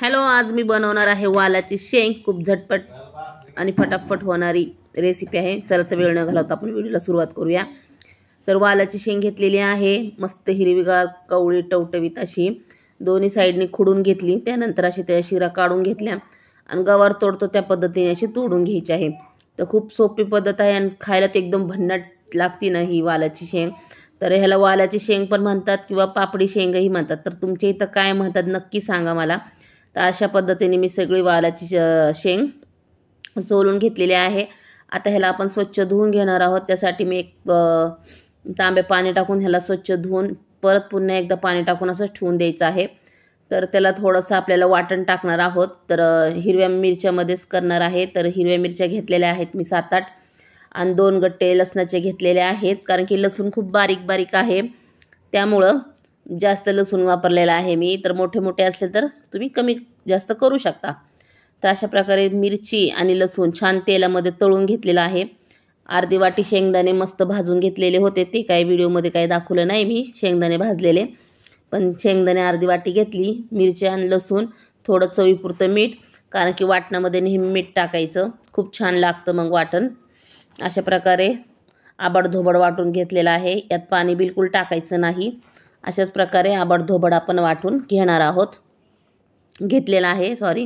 Hello, आज मी बनवणार आहे वालाची शेंग। खूप झटपट आणि फटाफट होणारी रेसिपी आहे। चला तर वेळ न घालवता आपण व्हिडिओला सुरुवात करूया। तर वालाची शेंग घेतलेली आहे, मस्त हिरवीगार कवळी टवटवीत अशी। दोन्ही साइडने खुडून घेतली, त्यानंतर अशी त्या शिरा काढून घेतल्या आणि गवार तोडतो त्या पद्धतीने अशी तोडून घ्यायची आहे। तर खूप सोपी पद्धत आहे आणि खायला ते एकदम भन्नाट लागते ना ही वालाची शेंग। तर ह्याला वालाची शेंग पण म्हणतात किंवा पापडी शेंगही म्हणतात। तर तुमच्या इथं काय म्हणतात नक्की सांगा मला। तर अशा पद्धतीने मी सगळी वालाची शेंग सोलून घेतलेली आहे। आता ह्याला आपण स्वच्छ धुवून घेणार आहोत। त्यासाठी मी एक तांबे पाणी टाकून ह्याला स्वच्छ धुवून परत पुन्हा एकदा पाणी टाकून असं ठेवून द्यायचं आहे। तर त्याला थोडंसं आपल्याला वाटण टाकणार आहोत। तर हिरव्या मिरच्यामध्येच करणार आहे। तर हिरव्या मिरच्या घेतलेल्या आहेत मी 7-8 आणि 2 गट्टे लसणाचे घेतलेले आहेत, कारण की लसूण खूप बारीक बारीक आहे, त्यामुळं जास्त लसूण वापरलेला आहे मी। तर मोठे मोठे असले तर तुम्ही कमी जास्त करू शकता। तर अशा प्रकारे मिरची आणि लसूण छान तेलामध्ये तळून घेतलेला आहे। अर्धी वाटी शेंगदाणे मस्त भाजून घेतलेले होते, ते काही व्हिडिओमध्ये काही दाखवलं नाही मी शेंगदाणे भाजलेले, पण शेंगदाणे अर्धी वाटी घेतली। मिरची आणि लसूण, थोडं चवीपुरतं मीठ, कारण की वाटणामध्ये नेहमी मीठ टाकायचं, खूप छान लागतं मग वाटण। अशा प्रकारे आबडधोबड वाटून घेतलेला आहे, यात पाणी बिलकुल टाकायचं नाही। अशाच प्रकारे आबडधोबड आपण वाटून घेतलेला आहे सॉरी।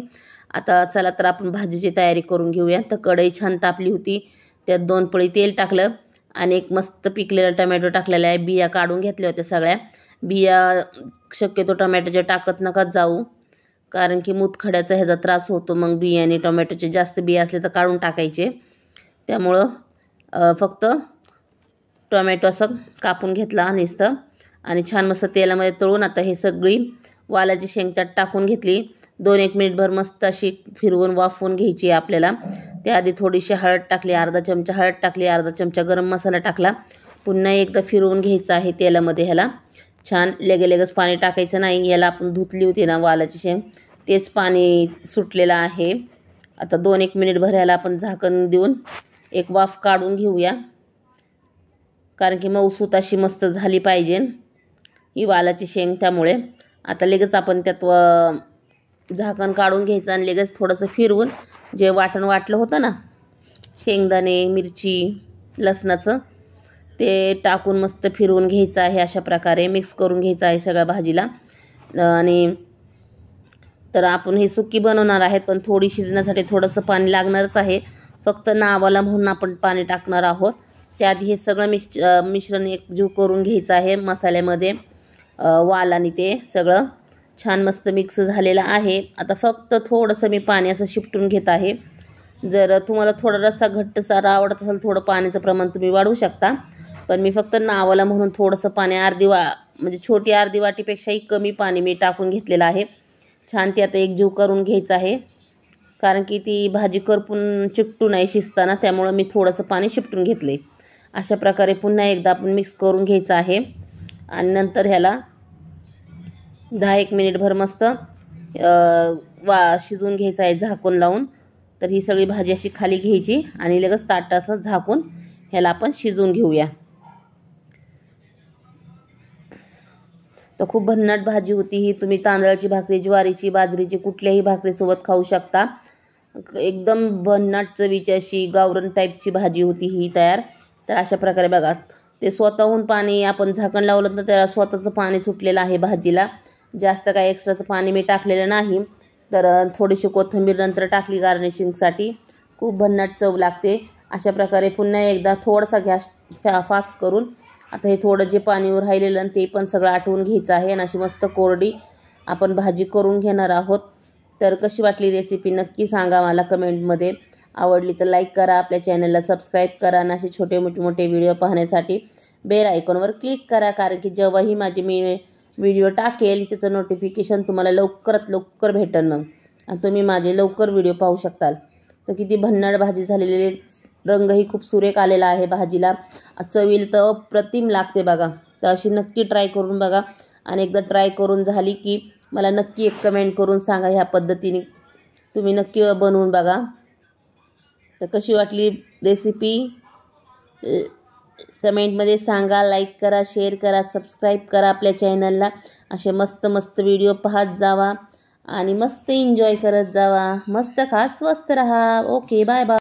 आता चला तर आपण भाजीची तयारी करून घेऊया। तर कढई छान तापली होती, त्यात 2 पळी तेल टाकलं आणि एक मस्त पिकलेला टोमॅटो टाकलेला आहे। बिया काढून घेतल्या होत्या सगळ्या। बिया शक्यतो टोमॅटोच्या टाकत नका जाऊ, कारण की मुतखड्याचा ह्याचा त्रास होतो। मग बियाने टोमॅटोचे जास्त बिया असले तर काढून टाकायचे। त्यामुळं फक्त टोमॅटो असं कापून घेतला नुसतं आणि छान मस्त तेलामध्ये तळून आता हे सगळी वालाची शेंग त्यात टाकून घेतली। 2-1 मिनिटभर मस्त अशी फिरवून वाफवून घ्यायची आपल्याला। त्याआधी थोडीशी हळद टाकली, अर्धा चमचा हळद टाकली, अर्धा चमचा गरम मसाला टाकला। पुन्हा एकदा फिरवून घ्यायचं आहे तेलामध्ये ह्याला छान। लगेच पाणी टाकायचं नाही, याला आपण धुतली होती ना वालाची शेंग, तेच पाणी सुटलेलं आहे। आता 2-1 मिनिटभर ह्याला आपण झाकण देऊन एक वाफ काढून घेऊया, कारण की मऊसूत अशी मस्त झाली पाहिजे ही वालाची शेंग। त्यामुळे आता लगेच आपण त्यात झाकण काढून घ्यायचं आणि लगेच थोडंसं फिरवून जे वाटण वाटलं होतं ना शेंगदाणे मिरची लसणाचं, ते टाकून मस्त फिरवून घ्यायचं आहे। अशा प्रकारे मिक्स करून घ्यायचं आहे सगळ्या भाजीला। आणि तर आपण ही सुकी बनवणार आहेत, पण थोडी शिजण्यासाठी थोडंसं पाणी लागणारच आहे, फक्त नावाला म्हणून आपण पाणी टाकणार आहोत। त्याआधी हे सगळं मिश्रण एकजीव करून घ्यायचं आहे मसाल्यामध्ये। वाल आणि ते सगळं छान मस्त मिक्स झालेलं आहे। आता फक्त थोडंसं मी पाणी असं शिपटून घेत आहे। जर तुम्हाला थोडा रस्सा घट्टसर आवडत असेल थोडं पाण्याचं प्रमाण तुम्ही वाढवू शकता, पण मी फक्त नावाला म्हणून थोडंसं पाणी म्हणजे छोटी अर्धी वाटीपेक्षाही कमी पाणी मी टाकून घेतलेलं आहे। छान ते आता एकजीव करून घ्यायचं आहे, कारण की ती भाजी करपून चिकटू नाही शिजताना, त्यामुळं मी थोडंसं पाणी शिपटून घेतले। अशा प्रकारे पुन्हा एकदा आपण मिक्स करून घ्यायचं आहे आणि नंतर ह्याला 10-1 मिनिटभर मस्त शिजवून घ्यायचं आहे झाकून लावून। तर ही सगळी भाजी अशी खाली घ्यायची आणि लगेच ताट असं झाकून ह्याला आपण शिजवून घेऊया। तर खूप भन्नाट भाजी होती ही। तुम्ही तांदळाची भाकरी, ज्वारीची, बाजरीची कुठल्याही भाकरीसोबत खाऊ शकता। एकदम भन्नाट चवीची अशी गावरण टाईपची भाजी होती ही तयार। तर अशा प्रकारे बघा, ते स्वतःहून पाणी आपण झाकण लावलं तर त्याला स्वतःचं पाणी सुटलेलं आहे भाजीला, जास्त काही एक्स्ट्राचं पाणी मी टाकलेलं नाही। तर थोडीशी कोथिंबीर नंतर टाकली गार्निशिंगसाठी, खूप भन्नाट चव लागते। अशा प्रकारे पुन्हा एकदा थोडासा गॅस फास्ट करून आता हे थोडं जे पाणी राहिलेलं ते पण सगळं आटवून घ्यायचं आहे आणि अशी मस्त कोरडी आपण भाजी करून घेणार आहोत। तर कशी वाटली रेसिपी नक्की सांगा मला कमेंटमध्ये। आवडली तर लाईक करा, आपल्या चॅनलला सबस्क्राईब करा आणि असे छोटे मोठे व्हिडिओ पाहण्यासाठी बेल आयकॉनवर क्लिक करा, कारण की जेव्हाही मी व्हिडिओ टाकेल त्याचं नोटिफिकेशन तुम्हाला लवकरात लवकर भेटेल मग, आणि तुम्ही माझे लवकर व्हिडिओ पाहू शकताल। तर किती भन्नाट भाजी झालेली, रंगही खूप सुरेख आलेला आहे भाजीला, चवीला तर अप्रतिम लागते बघा। तर अशी नक्की ट्राय करून बघा आणि एकदा ट्राय करून झाली की मला नक्की एक कमेंट करून सांगा, ह्या पद्धतीने तुम्ही नक्की बनवून बघा। तर कशी वाटली रेसिपी कमेंटमध्ये सांगा। लाईक करा, शेअर करा, सबस्क्राईब करा आपल्या चॅनलला। असे मस्त व्हिडिओ पाहत जावा आणि मस्त एन्जॉय करत जावा, मस्त खा, स्वस्त राहा. Okay, bye bye.